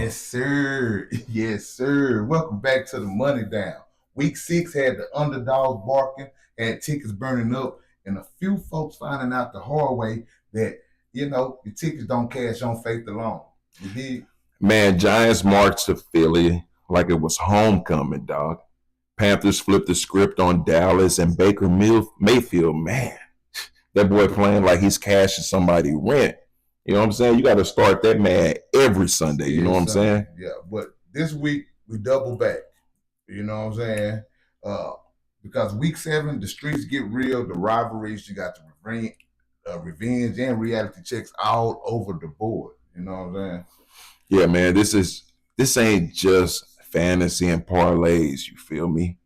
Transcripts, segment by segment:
Yes, sir. Yes, sir. Welcome back to the Money Down. Week 6 had the underdogs barking, had tickets burning up, and a few folks finding out the hard way that, the tickets don't cash on faith alone. You did? Man, Giants marched to Philly like it was homecoming, dog. Panthers flipped the script on Dallas and Mayfield. Man, that boy playing like he's cashing somebody rent. You know what I'm saying? You got to start that man every Sunday. You know what I'm saying? Yeah, but this week we double back. You know what I'm saying? Because week 7, the streets get real, the rivalries, you got the revenge and reality checks all over the board. You know what I'm saying? Yeah, man, this ain't just fantasy and parlays, you feel me?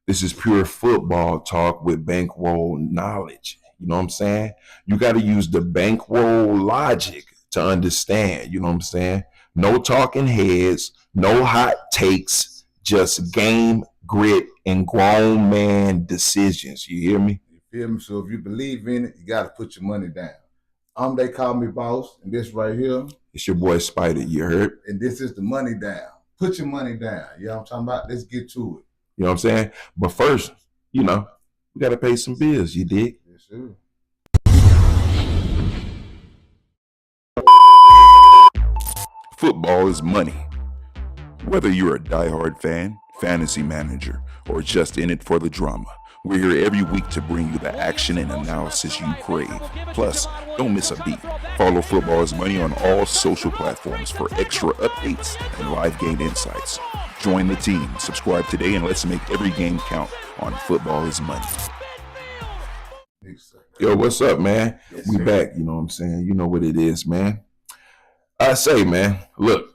This is pure football talk with bankroll knowledge. You know what I'm saying? You got to use the bankroll logic to understand. You know what I'm saying? No talking heads, no hot takes, just game, grit, and grown man decisions. You hear me? You feel me? So if you believe in it, you got to put your money down. They call me boss, and this right here. It's your boy Spider, you heard? And this is the money down. Put your money down. You know what I'm talking about? Let's get to it. You know what I'm saying? But first, we got to pay some bills, you dig? Yes, sir. Football is money. Whether you're a diehard fan, fantasy manager, or just in it for the drama, we're here every week to bring you the action and analysis you crave. Plus, don't miss a beat. Follow Football is Money on all social platforms for extra updates and live game insights. Join the team, subscribe today, and let's make every game count on Football is Money. Yo, what's up, man? Yes, we sir. back, you know what I'm saying? You know what it is, man. I say, man, look,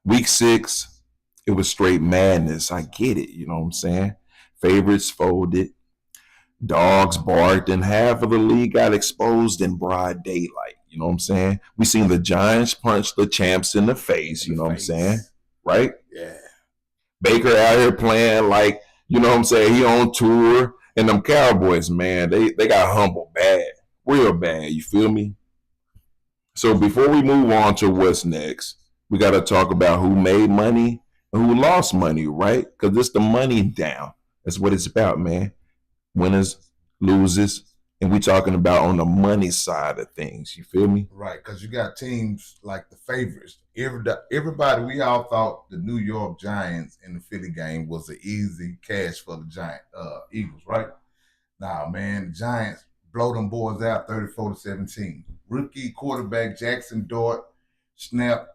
week 6, it was straight madness. I get it, you know what I'm saying? Favorites folded, dogs barked, and half of the league got exposed in broad daylight. You know what I'm saying? We seen the Giants punch the champs in the face, you know what I'm saying? Right? Yeah. Baker out here playing like, you know what I'm saying, he on tour. And them Cowboys, man, they got humbled bad, real bad, you feel me? So before we move on to what's next, we got to talk about who made money and who lost money, right? Because it's the money down. That's what it's about, man. Winners, losers, and we talking about on the money side of things. You feel me? Right, because you got teams like the favorites. Everybody, we all thought the New York Giants in the Philly game was an easy cash for the Eagles, right? Nah, man, the Giants blow them boys out 34-17. Rookie quarterback Jackson Dart snapped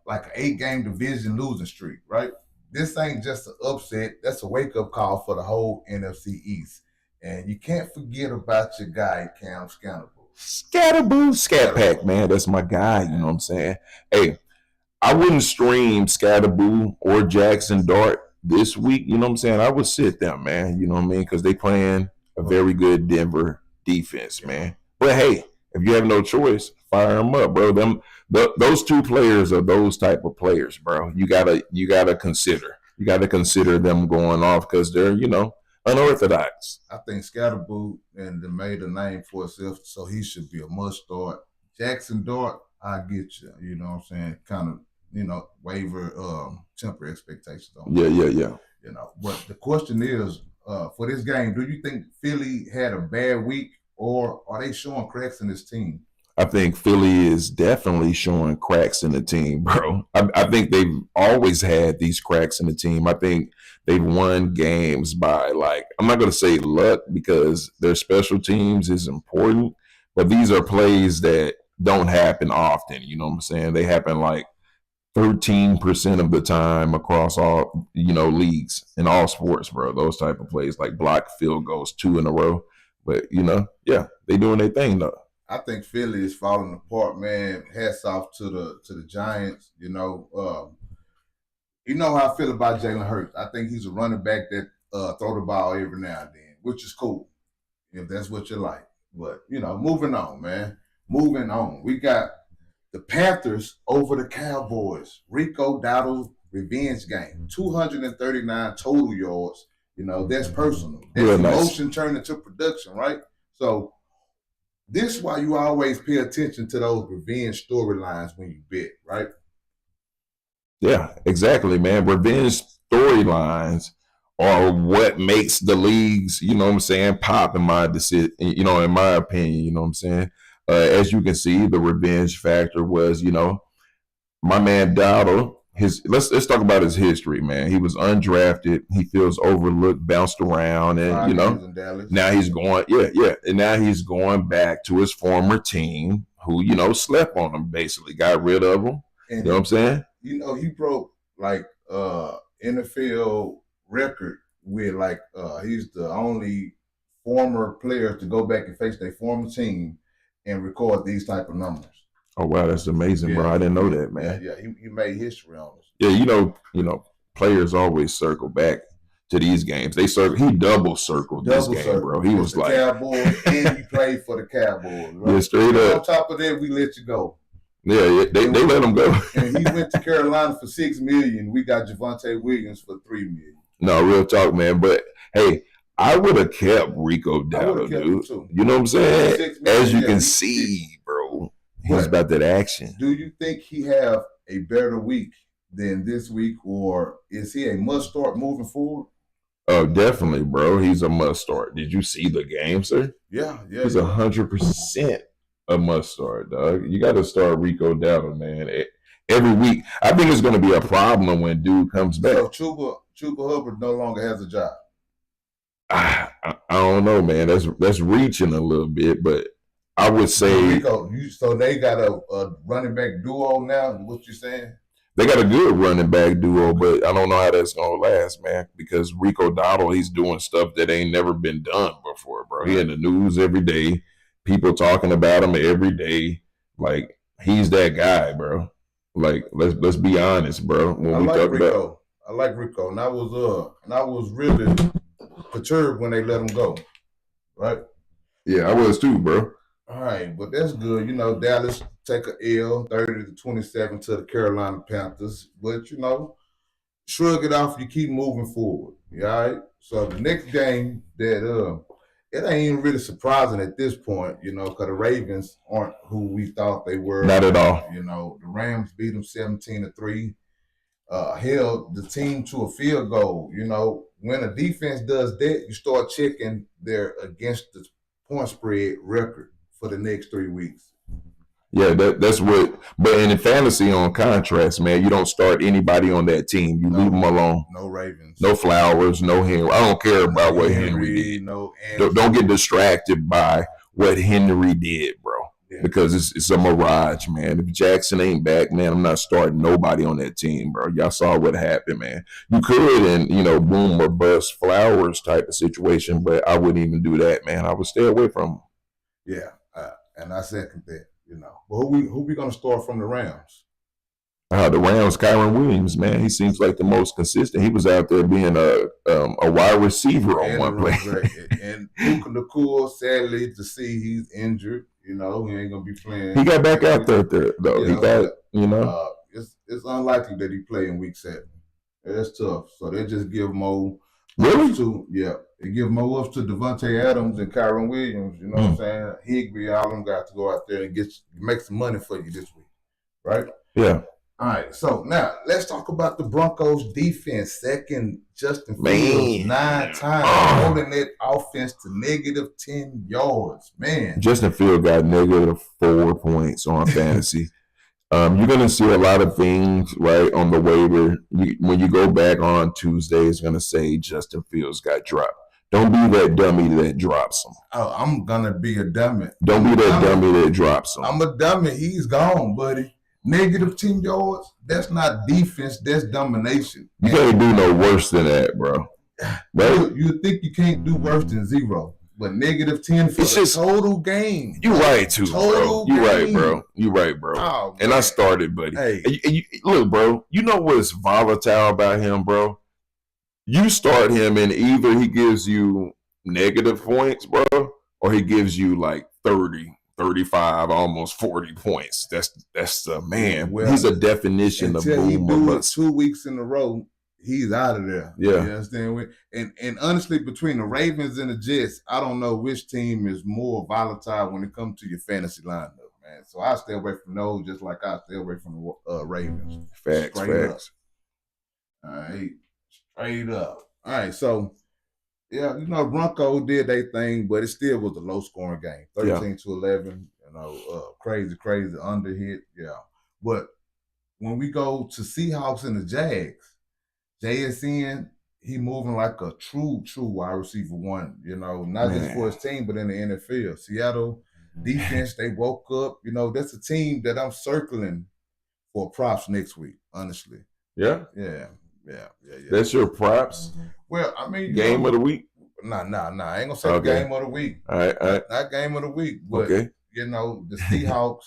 like an 8-game division losing streak, right? This ain't just an upset. That's a wake-up call for the whole NFC East. And you can't forget about your guy, Cam Scannable. Scatterboo, Scat Pack, man. That's my guy, you know what I'm saying? Hey, I wouldn't stream Scatterboo or Jackson Dart this week, you know what I'm saying? I would sit them, man, you know what I mean? Because they playing a very good Denver defense, man. But hey, if you have no choice, fire them up, bro. Those two players are those type of players, bro. You gotta consider. You gotta consider them going off because they're, unorthodox. I think Scatterboo and they made a name for himself, so he should be a must start. Jackson Dart, I get you. You know what I'm saying? Kind of, waiver temper expectations on. Yeah. But the question is, for this game, do you think Philly had a bad week, or are they showing cracks in this team? I think Philly is definitely showing cracks in the team, bro. I think they've always had these cracks in the team. I think they've won games by, I'm not going to say luck because their special teams is important, but these are plays that don't happen often. You know what I'm saying? They happen 13% of the time across all, leagues in all sports, bro. Those type of plays like blocked field goals 2 in a row. But, they doing their thing, though. I think Philly is falling apart, man. Hats off to the Giants. You know how I feel about Jalen Hurts. I think he's a running back that throw the ball every now and then, which is cool if that's what you like. But moving on, man. Moving on. We got the Panthers over the Cowboys. Rico Dowdle revenge game. 239 total yards. That's personal. That's Real nice. emotion turned into production, right? So this is why you always pay attention to those revenge storylines when you bet, right? Yeah, exactly, man. Revenge storylines are what makes the leagues, you know what I'm saying, pop in my decision, you know, in my opinion, you know what I'm saying. As you can see, the revenge factor was, you know, my man Dowdle. His let's talk about his history, man. He was undrafted. He feels overlooked, bounced around, and you 5 years know, in Dallas. now he's going, and now he's going back to his former team, who you know slept on him, basically got rid of him. And You know what I'm saying? you know, he broke like NFL record with like he's the only former player to go back and face their former team and record these type of numbers. Oh wow, that's amazing, bro. I didn't know that, man. Yeah, he made history on us. Yeah, you know, players always circle back to these games. He double circled this game, bro. He was like Cowboys, and he played for the Cowboys. Right? Yeah, straight up. On top of that, we let you go. Yeah, they let him go. And he went to Carolina for $6 million. We got Javonte Williams for $3 million. No, real talk, man. But hey, I would have kept Rico Dowdle, dude. You know what I'm saying? As you can see, bro, he's about that action. Do you think he have a better week than this week, or is he a must start moving forward? Oh, definitely, bro. He's a must start. Did you see the game, sir? Yeah. He's 100% a must start, dog. You got to start Rico Dowdle, man. Every week. I think it's going to be a problem when dude comes back. So Chuba Hubbard no longer has a job. I don't know, man. That's reaching a little bit, but I would say Rico, so they got a running back duo now. What you saying? They got a good running back duo, but I don't know how that's gonna last, man. Because Rico Dowdle, he's doing stuff that ain't never been done before, bro. He in the news every day, people talking about him every day. Like he's that guy, bro. Like let's be honest, bro. I like Rico, and I was really perturbed when they let him go, right? Yeah, I was too, bro. All right, but that's good. You know, Dallas take a L 30-27 to the Carolina Panthers. But, you know, shrug it off. You keep moving forward. All right? So the next game that it ain't even really surprising at this point, you know, because the Ravens aren't who we thought they were. Not at all. You know, the Rams beat them 17-3. Held the team to a field goal. You know, when a defense does that, you start checking their against the point spread record for the next 3 weeks. Yeah, that's what. But in fantasy, on contrast, man, you don't start anybody on that team. You leave them alone. No Ravens, no Flowers, no Henry. I don't care about what Henry did. Don't get distracted by what Henry did, bro. Yeah. Because it's a mirage, man. If Jackson ain't back, man, I'm not starting nobody on that team, bro. Y'all saw what happened, man. You could, and you know, boom or bust Flowers type of situation, but I wouldn't even do that, man. I would stay away from him. Yeah, and I second that. You know, but who we gonna start from the Rams? The Rams, Kyron Williams, man. He seems like the most consistent. He was out there being a wide receiver on one play. And Puka Nacua, sadly to see he's injured. You know, he ain't gonna be playing. He got back out there though. He got, you know. It's unlikely that he play in week 7. That's tough. So they just give more. Really? They give more ups to Devontae Adams and Kyron Williams. You know what I'm saying? Higbee, all them got to go out there and make some money for you this week, right? Yeah. All right. So now let's talk about the Broncos defense. Second, Justin Fields 9 times holding that offense to negative 10 yards. Man, Justin Fields got negative 4 points on fantasy. You're going to see a lot of things, right, on the waiver. When you go back on Tuesday, it's going to say Justin Fields got dropped. Don't be that dummy that drops him. Oh, I'm going to be a dummy. Don't be that dummy that drops him. I'm a dummy. He's gone, buddy. Negative 10 yards, that's not defense, that's domination. You can't do no worse than that, bro. Right? You think you can't do worse than 0. But negative 10 for the total game. You right too, bro. You right, bro. Oh, and I started, buddy. Hey. Look, bro, you know what's volatile about him, bro? You start him and either he gives you negative points, bro, or he gives you like 30, 35, almost 40 points. That's the man. Well, he's a definition of boom or bust. 2 weeks in a row. He's out of there. Yeah. You understand? And honestly, between the Ravens and the Jets, I don't know which team is more volatile when it comes to your fantasy lineup, man. So I stay away from those just like I stay away from the Ravens. Facts. All right, straight up. All right, so yeah, Bronco did their thing, but it still was a low scoring game, 13-11. Crazy under hit. Yeah, but when we go to Seahawks and the Jags, JSN, he moving like a true wide receiver one. Not just for his team, but in the NFL. Seattle defense, they woke up. That's a team that I'm circling for props next week. Honestly. Yeah. That's your props. Well, I mean, game of the week. Nah. I ain't gonna say game of the week. All right. Not game of the week, but the Seahawks.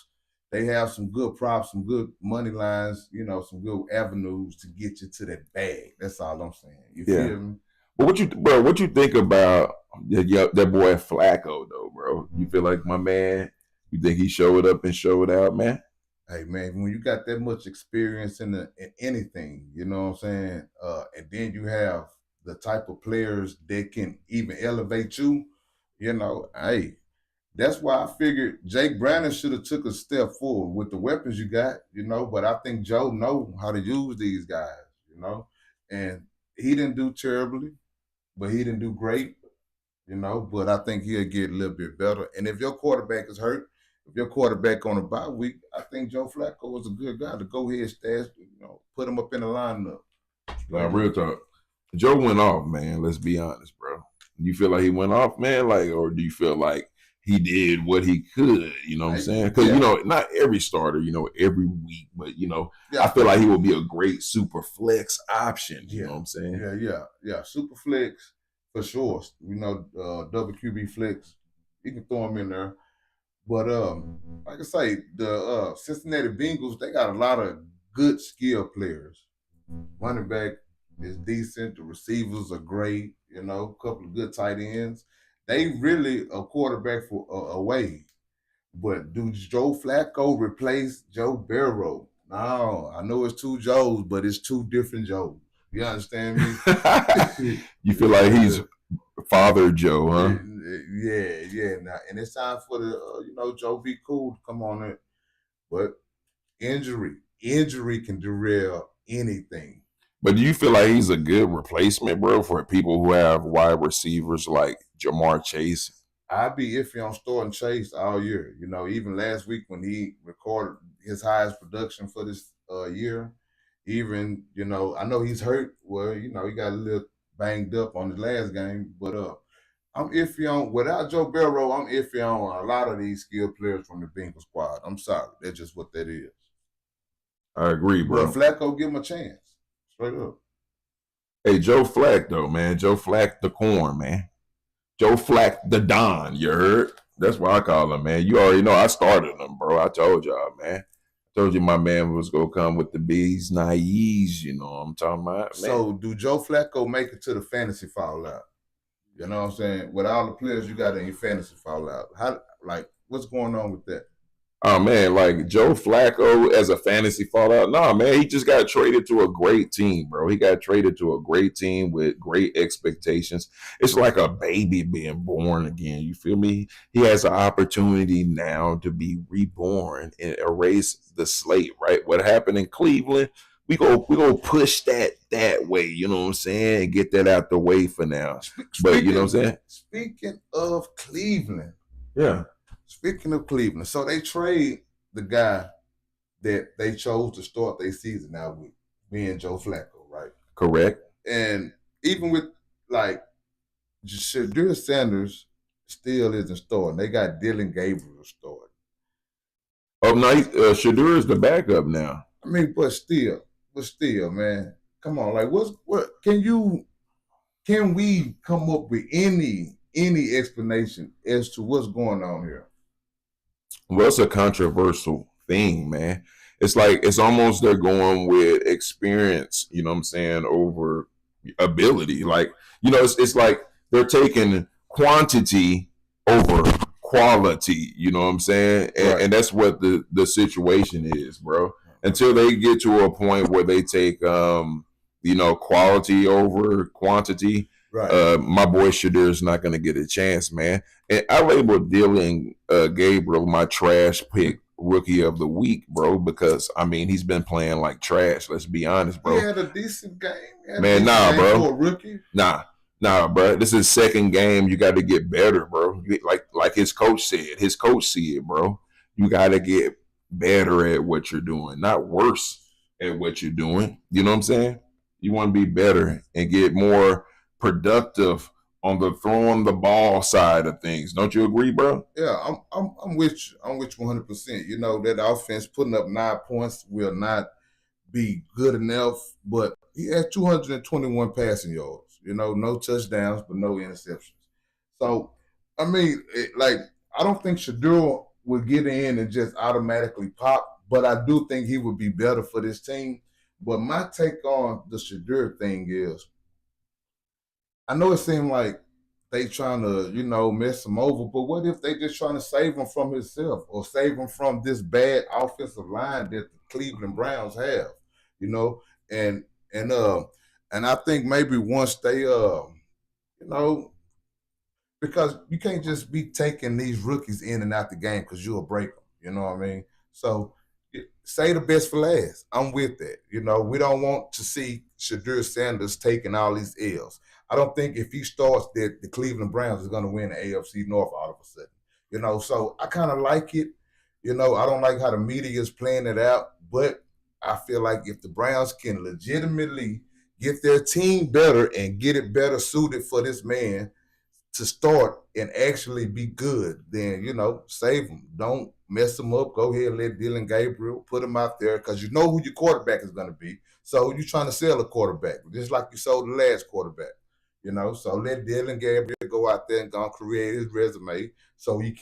They have some good props, some good money lines, some good avenues to get you to that bag. That's all I'm saying. You feel me? But what you think about that boy Flacco though, bro? You feel like my man? You think he showed up and showed out, man? Hey man, when you got that much experience in anything, you know what I'm saying, and then you have the type of players that can even elevate you, hey. That's why I figured Jake Browning should have took a step forward with the weapons you got, but I think Joe know how to use these guys, and he didn't do terribly, but he didn't do great, but I think he'll get a little bit better. And if your quarterback is hurt, if your quarterback on a bye week, I think Joe Flacco was a good guy to go ahead, stash, put him up in the lineup. Now, real talk. Joe went off, man. Let's be honest, bro. You feel like he went off, man? Or do you feel like he did what he could, you know what I'm saying? Because, not every starter, every week, but, I feel like he would be a great super flex option, you know what I'm saying? Yeah, super flex for sure. Double QB flex, you can throw him in there. But, like I say, the Cincinnati Bengals, they got a lot of good skill players. Running back is decent. The receivers are great, a couple of good tight ends. They really a quarterback away. But do Joe Flacco replace Joe Burrow? No, I know it's two Joes, but it's two different Joes. You understand me? You feel like he's Father Joe, huh? Yeah. Now, and it's time for the, Joe be cool to come on it. But injury can derail anything. But do you feel like he's a good replacement, bro, for people who have wide receivers like Jamar Chase? I'd be iffy on starting Chase all year. Even last week when he recorded his highest production for this year, even, I know he's hurt. Well, he got a little banged up on the last game. But I'm iffy on, without Joe Burrow, I'm iffy on a lot of these skilled players from the Bengals squad. I'm sorry. That's just what that is. I agree, bro. But Flacco, give him a chance. Straight up. Hey, Joe Flack, though, man. Joe Flack the corn, man. Joe Flack the Don, you heard? That's what I call him, man. You already know I started him, bro. I told y'all, man. I told you my man was going to come with the B's, naives, you know what I'm talking about, man. So, do Joe Flacco make it to the fantasy fallout? You know what I'm saying? With all the players you got in your fantasy fallout, what's going on with that? Oh, man, like Joe Flacco as a fantasy fallout. Nah, man, he just got traded to a great team, bro. He got traded to a great team with great expectations. It's like a baby being born again. You feel me? He has an opportunity now to be reborn and erase the slate, right? What happened in Cleveland, we go push that way, you know what I'm saying? And get that out the way for now. But you know what I'm saying? Speaking of Cleveland. Yeah. Speaking of Cleveland, so they trade the guy that they chose to start their season out with, being Joe Flacco, right? Correct. And even with Shadur Sanders still isn't starting. They got Dillion Gabriel starting. Oh no, Shadur is the backup now. I mean, but still, man, come on, like what can we come up with any explanation as to what's going on here? Well, it's a controversial thing, man. It's like it's almost they're going with experience, you know what I'm saying, over ability. Like, it's like they're taking quantity over quality, you know what I'm saying? And that's what the situation is, bro. Until they get to a point where they take quality over quantity. Right. My boy Shadur is not going to get a chance, man. And I labeled Dillion Gabriel my trash pick rookie of the week, bro, because I mean he's been playing like trash. Let's be honest, bro. He had a decent game. Man, nah, bro. For a rookie. Nah, bro. This is second game. You got to get better, bro. Like his coach said. His coach said, bro. You got to get better at what you're doing, not worse at what you're doing. You know what I'm saying? You want to be better and get more productive on the throwing the ball side of things. Don't you agree, bro? Yeah, I'm with you. I'm with you 100%. You know, that offense putting up 9 points will not be good enough, but he had 221 passing yards. You know, no touchdowns, but no interceptions. So, I mean, I don't think Shador would get in and just automatically pop, but I do think he would be better for this team. But my take on the Shador thing is, I know it seemed like they trying to, mess him over, but what if they just trying to save him from himself or save him from this bad offensive line that the Cleveland Browns have, you know? And and uh and I think maybe once they you know, because you can't just be taking these rookies in and out the game because you'll break them. You know what I mean? So say the best for last. I'm with that. You know, we don't want to see Shadur Sanders taking all these L's. I don't think if he starts that the Cleveland Browns is going to win the AFC North all of a sudden. You know, so I kind of like it. You know, I don't like how the media is playing it out, but I feel like if the Browns can legitimately get their team better and get it better suited for this man to start and actually be good, then, save them. Don't mess them up. Go ahead and let Dillion Gabriel put him out there because you know who your quarterback is going to be. So you're trying to sell a quarterback, just like you sold the last quarterback. So let Dillion Gabriel go out there and go and create his resume so he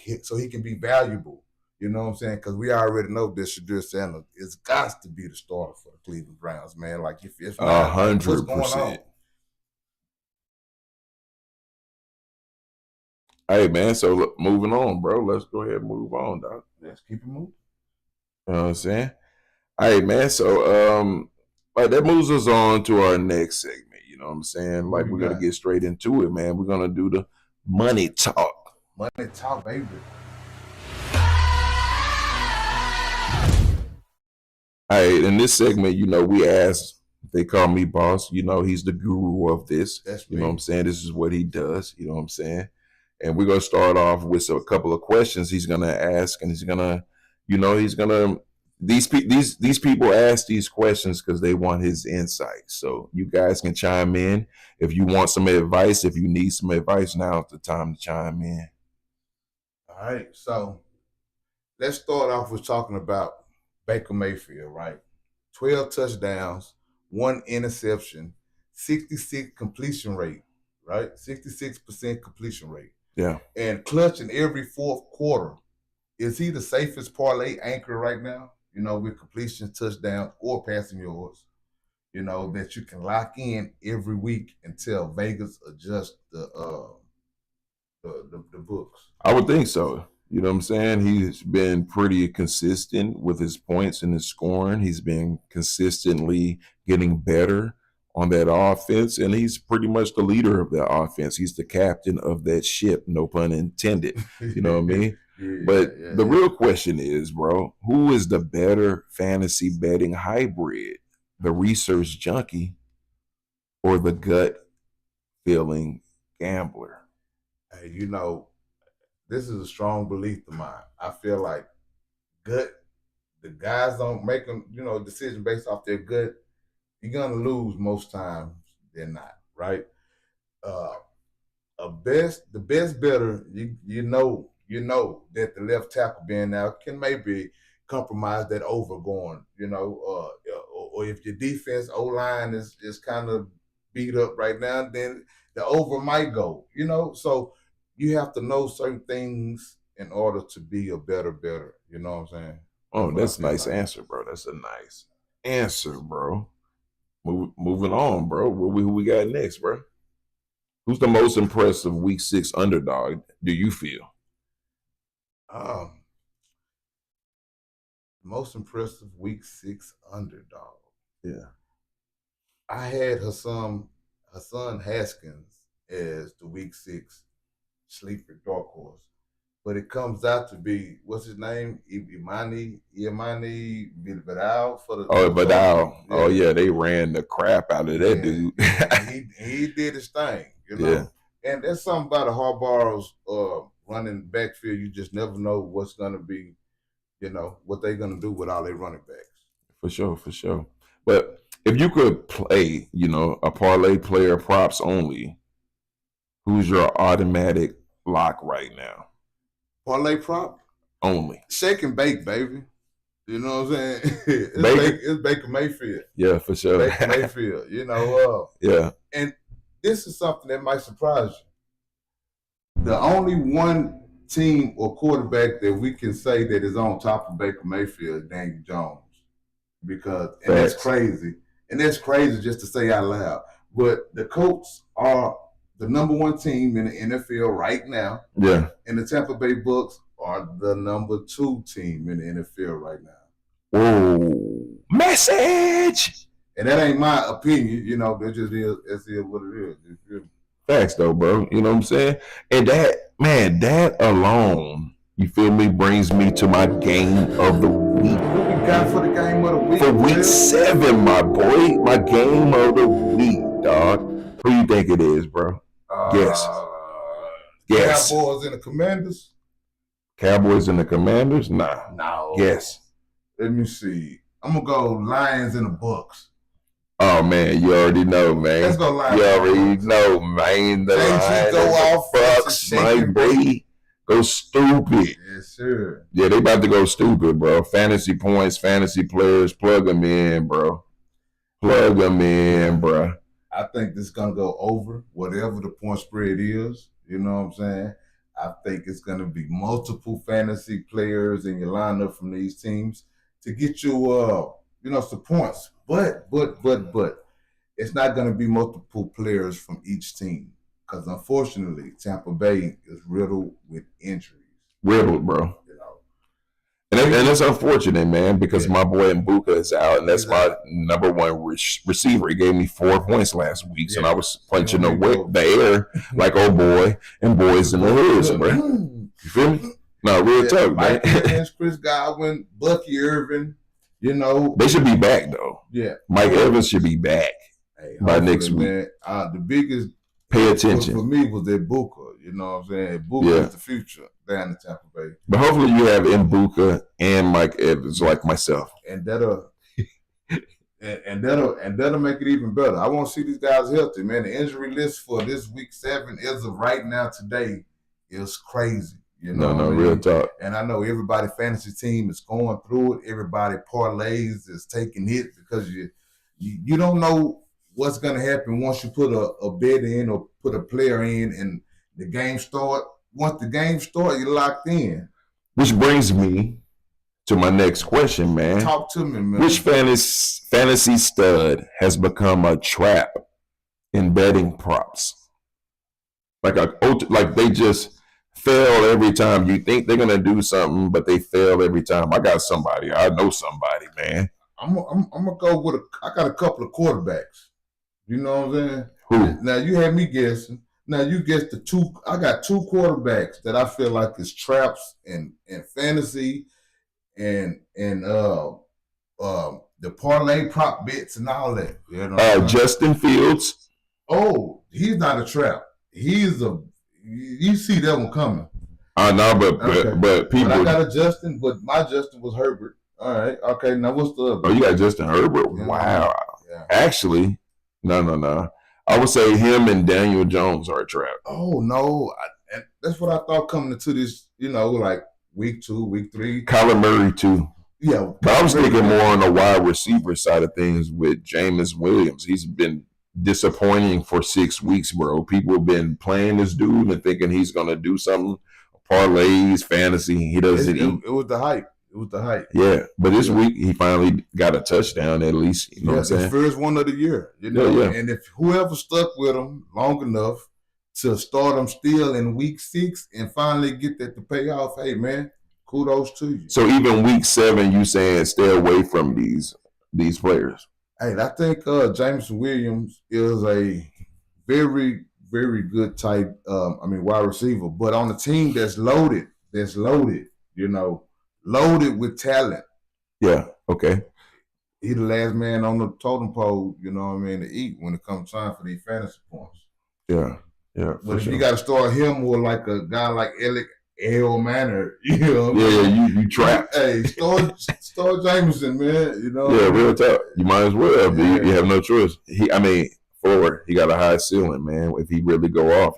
can be valuable. You know what I'm saying? Because we already know that Shadur Sanders is got to be the starter for the Cleveland Browns, man. Like if not, what's going on? 100%. Hey man, so look, moving on, bro. Let's go ahead and move on, dog. Let's keep it moving. You know what I'm saying? Hey man, so that moves us on to our next segment. You know what I'm saying? Like we're gonna get straight into it, man. We're gonna do the money talk. Money talk, baby. Hey, in this segment, we ask. They call me boss. He's the guru of this. That's me. You know what I'm saying? This is what he does. You know what I'm saying? And we're gonna start off with a couple of questions he's gonna ask, and he's gonna these people ask these questions because they want his insight. So you guys can chime in if you want some advice. If you need some advice, now's the time to chime in. All right, so let's start off with talking about Baker Mayfield, right? 12 touchdowns, 1 interception, 66 completion rate, right? 66% completion rate. Yeah. And clutch in every fourth quarter. Is he the safest parlay anchor right now? With completion, touchdown, or passing yards, that you can lock in every week until Vegas adjusts the books. I would think so. You know what I'm saying? He's been pretty consistent with his points and his scoring. He's been consistently getting better on that offense, and he's pretty much the leader of that offense. He's the captain of that ship, no pun intended. You know what I mean? The real question is, bro, who is the better fantasy betting hybrid? The research junkie or the gut feeling gambler? Hey, this is a strong belief of mine. I feel like the guys don't make them, decision based off their gut. You're gonna lose most times than not, right? The best better, you know that the left tackle being out can maybe compromise that over going, or if your defense O-line is kind of beat up right now, then the over might go, So you have to know certain things in order to be a better. You know what I'm saying? Oh, that's a nice answer, bro. That's a nice answer, bro. Moving on, bro. Who we got next, bro? Who's the most impressive Week 6 underdog? Do you feel? Most impressive Week 6 underdog. Yeah, I had Hassan Haskins as the Week 6 sleeper dark horse. but it comes out to be what's his name? Imani Vidal for the Vidal. Yeah. Oh yeah, they ran the crap out of that dude. he did his thing, you know. Yeah. And there's something about a Harbaugh's running backfield. You just never know what's gonna be, you know, what they're gonna do with all their running backs. For sure. But if you could play, you know, a parlay player props only, who's your automatic lock right now? Parlay prop? Only. Shake and bake, baby. You know what I'm saying? It's Baker Mayfield. Yeah, for sure. Baker Mayfield, you know. Yeah. And this is something that might surprise you. The only one team or quarterback that we can say that is on top of Baker Mayfield is Daniel Jones. And that's crazy. And that's crazy just to say out loud. But the Colts are the number one team in the NFL right now. Yeah. And the Tampa Bay Bucks are the number 2 team in the NFL right now. Whoa. Message! And that ain't my opinion, you know, that just is, that's what it is. Facts though, bro. You know what I'm saying? And that alone, you feel me, brings me to my game of the week. What we got for the game of the week? For week 7, my boy. My game of the week, dog. Who you think it is, bro? Guess. Cowboys and the Commanders? Cowboys and the Commanders? Nah. No. Guess. Let me see. I'm going to go Lions and the Bucks. Oh, man, you already know, man. Let's go Lions. You already know, man. The Lions go off. Bucks, my boy. Go stupid. Yes, sir. Yeah, they about to go stupid, bro. Fantasy points, fantasy players, plug them in, bro. Plug them in, bro. I think this is going to go over whatever the point spread is. You know what I'm saying? I think it's going to be multiple fantasy players in your lineup from these teams to get you, some points. But it's not going to be multiple players from each team because, unfortunately, Tampa Bay is riddled with injuries. Riddled, bro. And it's unfortunate, man, because my boy Mbuka is out, and that's my number one receiver. He gave me 4 points last week, so I was punching the air like, oh boy, and boys in the hoods, bro. You feel me? No, real talk, Mike man. Evans, Chris Godwin, Bucky Irvin, you know. They should be back, though. Yeah. Mike Evans should be back by next week. Man, the biggest pay attention for me was that Mbuka. You know what I'm saying? Mbuka is the future down in Tampa Bay. But hopefully you have Mbuka and Mike Evans like myself. And that'll make it even better. I want to see these guys healthy, man. The injury list for this week 7 as of right now today is crazy. You know no, real talk. And I know everybody fantasy team is going through it. Everybody parlays is taking hits because you don't know what's gonna happen once you put a bet in or put a player in and the game start. Once the game starts, you're locked in. Which brings me to my next question, man. Talk to me, man. Which fantasy stud has become a trap in betting props? Like they just fail every time. You think they're gonna do something, but they fail every time. I got somebody. I know somebody, man. I'm gonna go with I got a couple of quarterbacks. You know what I'm saying? Who? Now you had me guessing. Now you guessed the 2. I got 2 quarterbacks that I feel like is traps in fantasy and the parlay prop bets and all that. You know Justin Fields. Oh, he's not a trap. You see that one coming. I know, but people. But I got a Justin, but my Justin was Herbert. All right, okay. Now what's the other? Oh, you got Justin Herbert? Yeah. Wow. Yeah. Actually, no. I would say him and Daniel Jones are a trap. Oh no, that's what I thought coming into this. Like week 2, week 3. Kyler Murray too. Yeah, but I was thinking more on the wide receiver side of things with Jameis Williams. He's been disappointing for 6 weeks, bro. People have been playing this dude and thinking he's gonna do something. Parlays, fantasy. He doesn't eat. It was the hype. Yeah, but this week he finally got a touchdown at least. You know what I'm saying? The first one of the year. Yeah. And if whoever stuck with him long enough to start him still in week 6 and finally get that to pay off, hey man, kudos to you. So even week 7, you saying stay away from these players? Hey, I think Jameson Williams is a very, very good type. Wide receiver, but on a team that's loaded that's loaded, loaded with talent. Yeah. Okay. He the last man on the totem pole, to eat when it comes time for these fantasy points. Yeah. Yeah. But if you got to start him with like a guy like L. Manor, you trapped. Hey, start Jameson, man. Yeah, real talk. You might as well. Yeah. You have no choice. He got a high ceiling, man. If he really go off,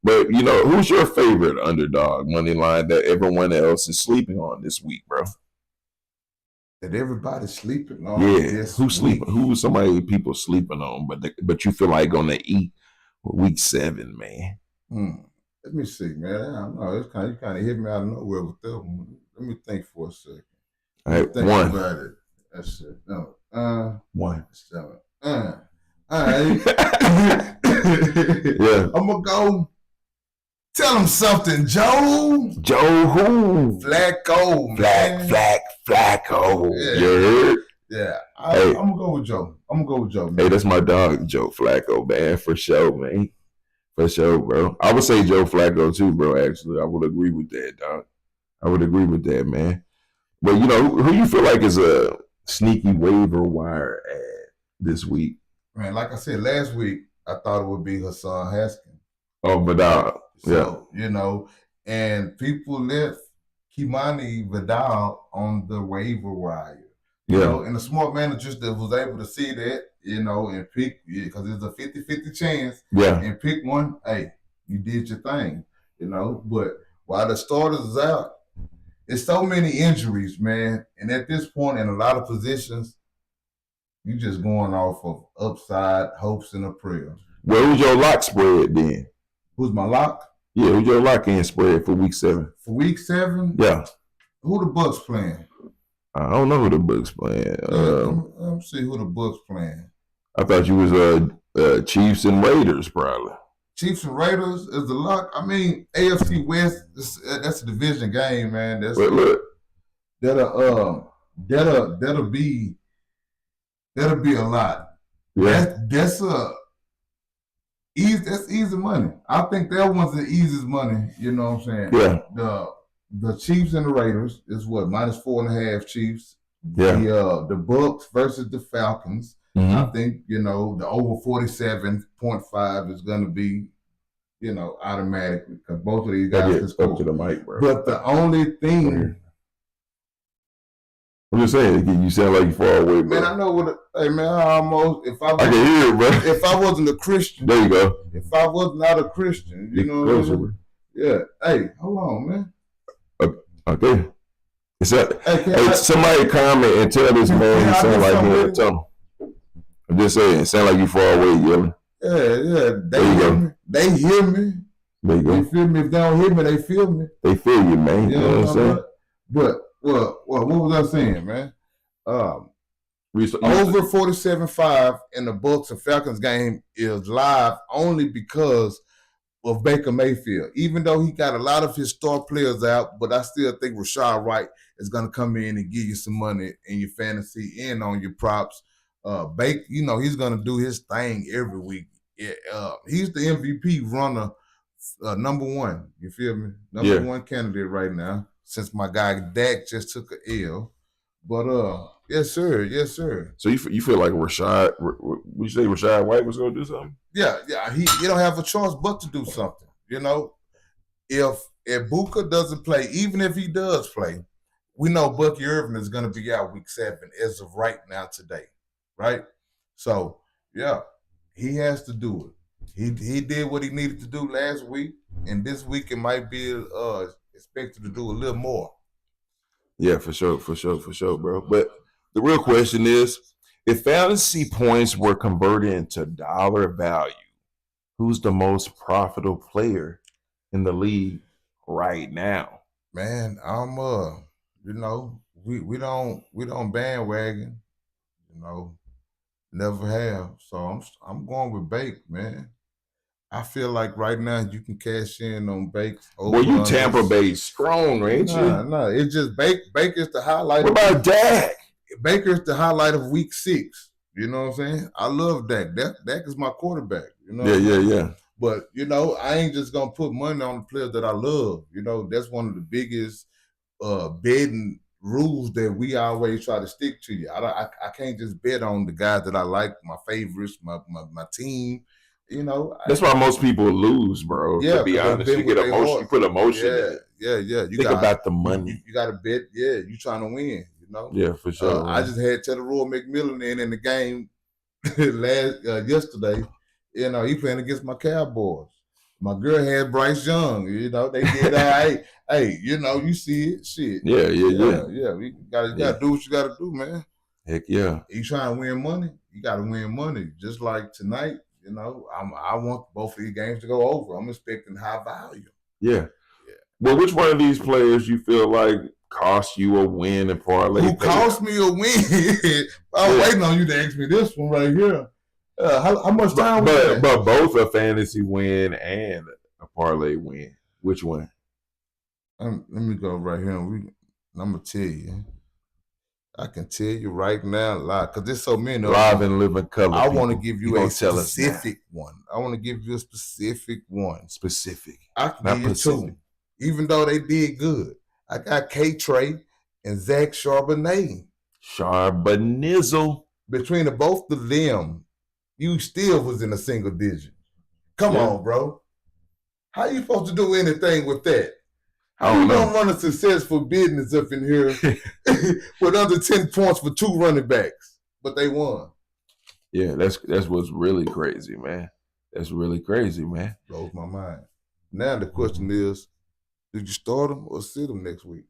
But who's your favorite underdog money line that everyone else is sleeping on this week, bro? That everybody's sleeping on. Yeah, who's sleeping? Who's somebody people sleeping on? But you feel like gonna eat week 7, man. Let me see, man. I don't know. You kind of hit me out of nowhere with that one. Let me think for a second. All right, think one. About it. That's it. No. One. 7. All right. Yeah. I'm gonna go. Tell him something, Joe. Joe who? Flacco, man. Flacco. Yeah. You heard? Yeah. I'm gonna go with Joe. Man. Hey, that's my dog, Joe Flacco, man. For sure, man. For sure, bro. I would say Joe Flacco too, bro, actually. I would agree with that, dog. I would agree with that, man. But, who you feel like is a sneaky waiver wire ad this week? Man, like I said, last week, I thought it would be Hassan Haskins. Oh, Vidal. So, and people left Kimani Vidal on the waiver wire. And the smart managers that was able to see that, and pick, because it's a 50-50 chance. Yeah. And pick one, hey, you did your thing, But while the starters is out, there's so many injuries, man. And at this point, in a lot of positions, you just going off of upside hopes and a prayer. Well, who's your lock spread then? Who's my lock? Yeah, who's your lock-in spread for week 7? For week 7? Yeah. Who the Bucks playing? I don't know who the Bucks playing. Let me see who the Bucks playing. I thought you was Chiefs and Raiders, probably. Chiefs and Raiders is the lock. I mean, AFC West. That's a division game, man. That'll be a lot. Yeah. That's easy money. I think that one's the easiest money. You know what I'm saying? Yeah. The Chiefs and the Raiders is what, -4.5 Chiefs. Yeah. The Bucks versus the Falcons. Mm-hmm. I think, the over 47.5 is going to be, automatically, because both of these guys can score. Up to the mic, bro. But the only thing... I'm just saying, you sound like you far away, bro. Man, I know what... Hey, man, I can hear it, bro. If I wasn't a Christian... There you go. If I was not a Christian, you know what I mean? Yeah. Hey, hold on, man. Okay. Somebody comment and tell this man he sound like me. Tell him. I'm just saying, it sound like you far away, yelling. Yeah. They hear me. They hear me. There you go. They feel me. If they don't hear me, they feel me. They feel you, man. You know what I'm saying? But what was I saying, man? Over 47.5 in the Bucks and Falcons game is live only because of Baker Mayfield. Even though he got a lot of his star players out, but I still think Rashad Wright is going to come in and give you some money in your fantasy and on your props. Baker, he's going to do his thing every week. He's the MVP runner, number one. You feel me? Number one candidate right now, since my guy Dak just took a L. But yes, sir. So you feel like Rashad? Would you say Rashad White was going to do something? Yeah. He don't have a choice but to do something. If Ibuka doesn't play, even if he does play, we know Bucky Irvin is going to be out week 7 as of right now today, right? So yeah, he has to do it. He did what he needed to do last week, and this week it might be expected to do a little more. Yeah, for sure, bro. But the real question is, if fantasy points were converted into dollar value, who's the most profitable player in the league right now? Man, I'm we don't bandwagon, never have. So I'm going with Bake, man. I feel like right now you can cash in on Bake. Well, you Tampa Bay strong, ain't you? No, it's just Baker's the highlight. What about Dak? Baker's the highlight of week 6. You know what I'm saying? I love Dak. Dak is my quarterback. Yeah. But, I ain't just going to put money on the players that I love. That's one of the biggest betting rules that we always try to stick to. I can't just bet on the guys that I like, my favorites, my team. That's why most people lose, bro. Yeah, to be honest, you get emotion. You put emotion in it. Yeah. Think about the money. You got to bet. Yeah, you trying to win. Yeah, for sure. I just had Roy McMillan in the game yesterday. He playing against my Cowboys. My girl had Bryce Young. They did hey, you see it. Shit. Yeah. You gotta do what you gotta do, man. Heck yeah. You trying to win money? You gotta win money. Just like tonight, I want both of these games to go over. I'm expecting high value. Yeah. Well, which one of these players you feel like cost you a win in parlay? Who cost me a win? I was waiting on you to ask me this one right here. How much time? But both a fantasy win and a parlay win. Which one? Let me go right here. I'm gonna tell you. I can tell you right now, live, because there's so many. Live and living color. I want to give you a specific one. I want to give you a specific one. Specific. I can give you two. Even though they did good. I got K-Trey and Zach Charbonnet. Charbonizzle. Between the both of them, you still was in a single digit. Come on, bro. How you supposed to do anything with that? How you gonna run a successful business up in here with under 10 points for 2 running backs? But they won. Yeah, that's what's really crazy, man. That's really crazy, man. Blows my mind. Now the question is, did you start them or sit them next week?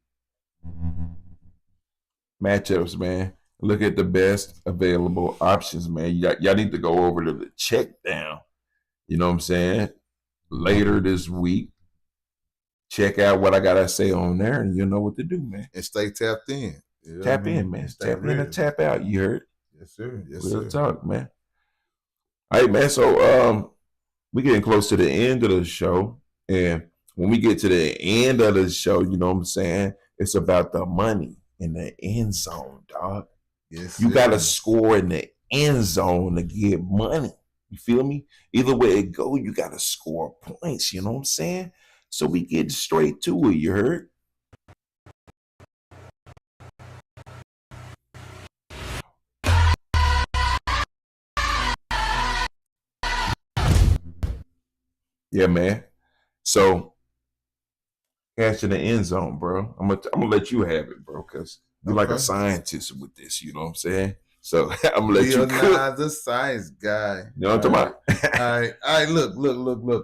Matchups, man. Look at the best available options, man. Y'all need to go over to the check down. You know what I'm saying? Later this week. Check out what I gotta say on there, and you'll know what to do, man. And stay tapped in. Tap in, man. Tap in and tap out. You heard? Yes, sir. Yes, Real sir. talk, man. All right, man. So we're getting close to the end of the show. And when we get to the end of the show, you know what I'm saying? It's about the money in the end zone, dog. Yes. You gotta score in the end zone to get money. You feel me? Either way it go, you gotta score points. You know what I'm saying? So we get straight to it, you heard? Yeah, man. So cash in the end zone, bro. I'm gonna let you have it, bro, because you're like a scientist with this, you know what I'm saying? So I'm gonna let you cook. The science guy. You know what I'm talking about? All right. Look.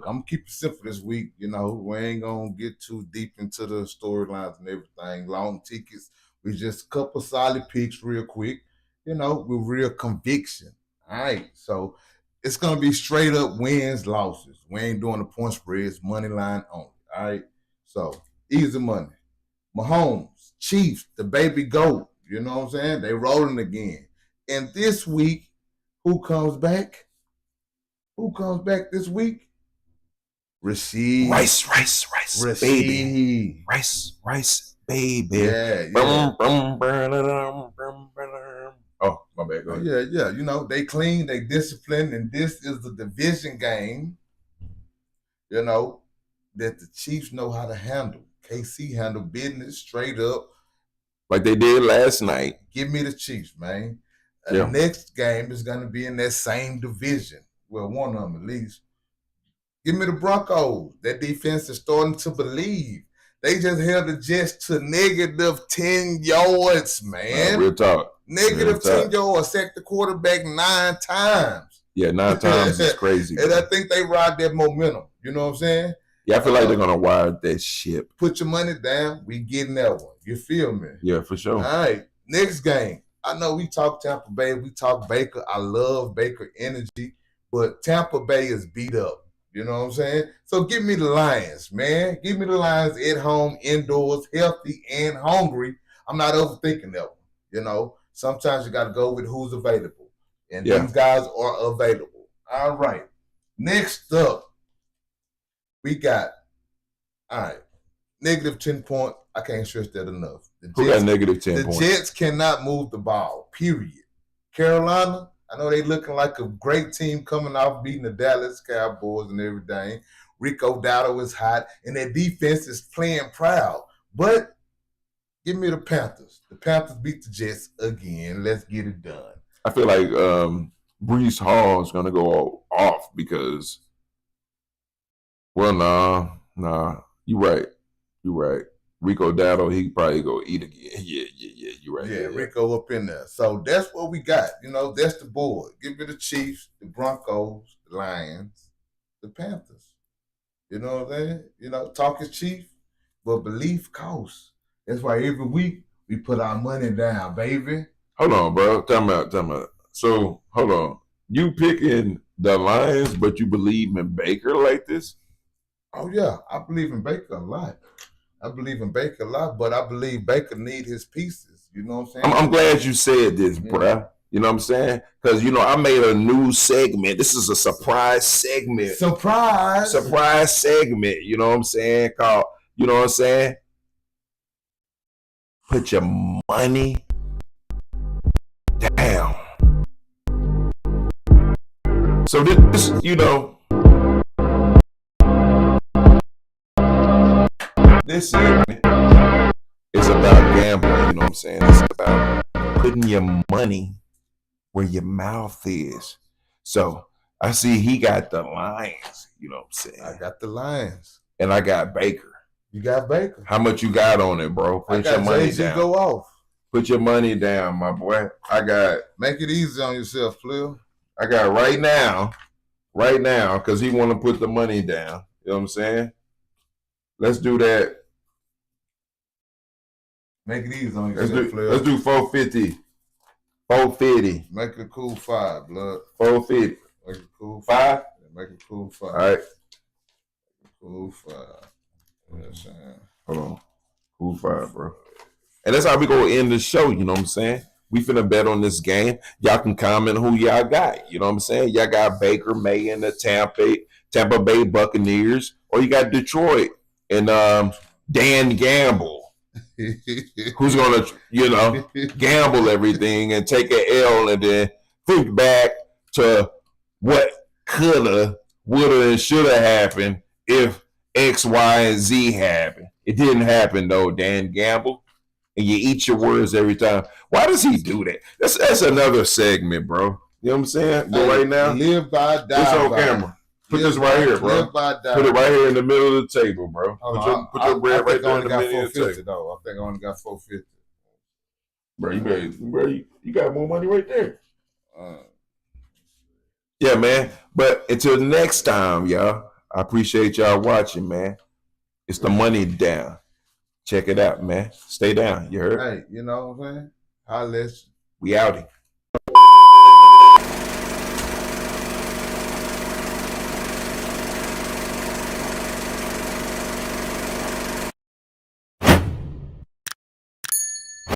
I'm gonna keep it simple this week. We ain't gonna get too deep into the storylines and everything. Long tickets. We just a couple solid picks real quick. With real conviction. All right. So it's gonna be straight up wins, losses. We ain't doing the point spreads, money line only. All right. So easy money. Mahomes, Chiefs, the baby goat. You know what I'm saying? They rolling again. And this week, who comes back? Who comes back this week? Rashid. Rice, Rashid. Baby. Rice, baby. Yeah. Oh, my bad. Go ahead. Yeah. They clean, they disciplined, and this is the division game, that the Chiefs know how to handle. KC handle business straight up. Like they did last night. Give me the Chiefs, man. The next game is going to be in that same division. Well, one of them at least. Give me the Broncos. That defense is starting to believe. They just held the Jets to negative 10 yards, man. Real talk. Negative 10 yards. Sacked the quarterback 9 times. Yeah, 9 times is crazy. And I think they ride that momentum. You know what I'm saying? Yeah, I feel like they're going to wire that ship. Put your money down. We getting that one. You feel me? Yeah, for sure. All right. Next game. I know we talk Tampa Bay. We talk Baker. I love Baker energy. But Tampa Bay is beat up. You know what I'm saying? So give me the Lions, man. Give me the Lions at home, indoors, healthy and hungry. I'm not overthinking that one. Sometimes you got to go with who's available. And these guys are available. All right. Next up, we got, negative 10 point. I can't stress that enough. Who got negative 10 points? The Jets cannot move the ball, period. Carolina, I know they looking like a great team coming off beating the Dallas Cowboys and everything. Rico Dowdle is hot, and their defense is playing proud. But give me the Panthers. The Panthers beat the Jets again. Let's get it done. I feel like Brees Hall is going to go off because, well, nah. You're right. Rico Dowdle, he probably go eat again. Yeah, you're right. Yeah, Rico up in there. So that's what we got. That's the board. Give me the Chiefs, the Broncos, the Lions, the Panthers. You know what I'm saying? Talk is cheap, but belief costs. That's why every week we put our money down, baby. Hold on, bro. Time out. So, hold on. You picking the Lions, but you believe in Baker like this? Oh, yeah. I believe in Baker a lot. But I believe Baker need his pieces. You know what I'm saying? I'm glad you said this, bro. You know what I'm saying? Because, I made a new segment. This is a surprise segment. Surprise segment. You know what I'm saying? Called, you know what I'm saying? Put your money down. So this, this segment is about gambling, you know what I'm saying? It's about putting your money where your mouth is. So I see he got the Lions, you know what I'm saying? I got the Lions. And I got Baker. You got Baker. How much you got on it, bro? Put your money down. Go off. Put your money down, my boy. Make it easy on yourself, player. I got right now, because he want to put the money down. You know what I'm saying? Let's do that. Make it easy on yourself, player. Let's do 450. 450. Make it a cool 5, blood. 450. Make it a cool 5? Make it a cool 5. All right. Cool 5. Yes, hold on. Cool 5, bro. And that's how we gonna end the show, you know what I'm saying? We finna bet on this game. Y'all can comment who y'all got. You know what I'm saying? Y'all got Baker May and the Tampa Bay Buccaneers, or you got Detroit and Dan Gamble, who's gonna, gamble everything and take an L and then think back to what coulda, woulda, and shoulda happened if X, Y, and Z happened. It didn't happen though, Dan Gamble. And you eat your words every time. Why does he do that? That's another segment, bro. You know what I'm saying? But right now, live by, die it's on by. camera. Put this right here, bro. Live by, die. Put it right here in the middle of the table, bro. Put your bread right there in the middle of the table. Though. I think I only got 450. Bro, you got more money right there. Yeah, man. But until next time, y'all, I appreciate y'all watching, man. It's the money down. Check it out, man. Stay down. You heard? Hey, you know what I'm saying? Holla at you. We outie.